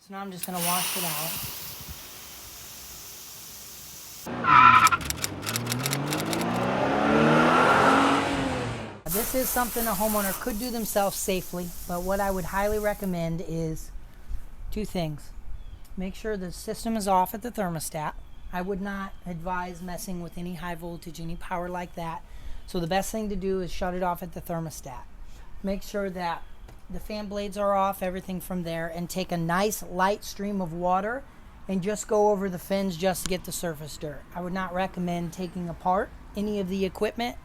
So now I'm just going to wash it out. This is something a homeowner could do themselves safely, but what I would highly recommend is two things. Make sure the system is off at the thermostat. I would not advise messing with any high voltage, any power like that. So the best thing to do is shut it off at the thermostat. Make sure that the fan blades are off, everything from there, and take a nice light stream of water and just go over the fins just to get the surface dirt. I would not recommend taking apart any of the equipment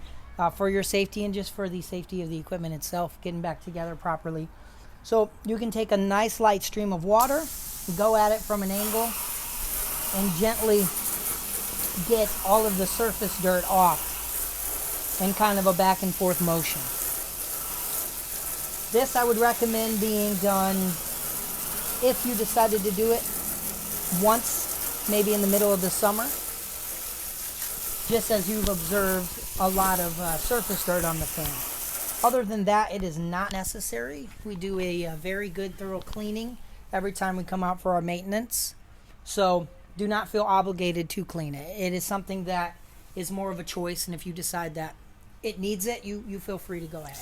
for your safety and just for the safety of the equipment itself, getting back together properly. So you can take a nice light stream of water, go at it from an angle, and gently get all of the surface dirt off in kind of a back and forth motion. This I would recommend being done, if you decided to do it, once, maybe in the middle of the summer, just as you've observed a lot of surface dirt on the fan. Other than that, it is not necessary. We do a very good thorough cleaning every time we come out for our maintenance. So do not feel obligated to clean it. It is something that is more of a choice, and if you decide that it needs it, you feel free to go ahead.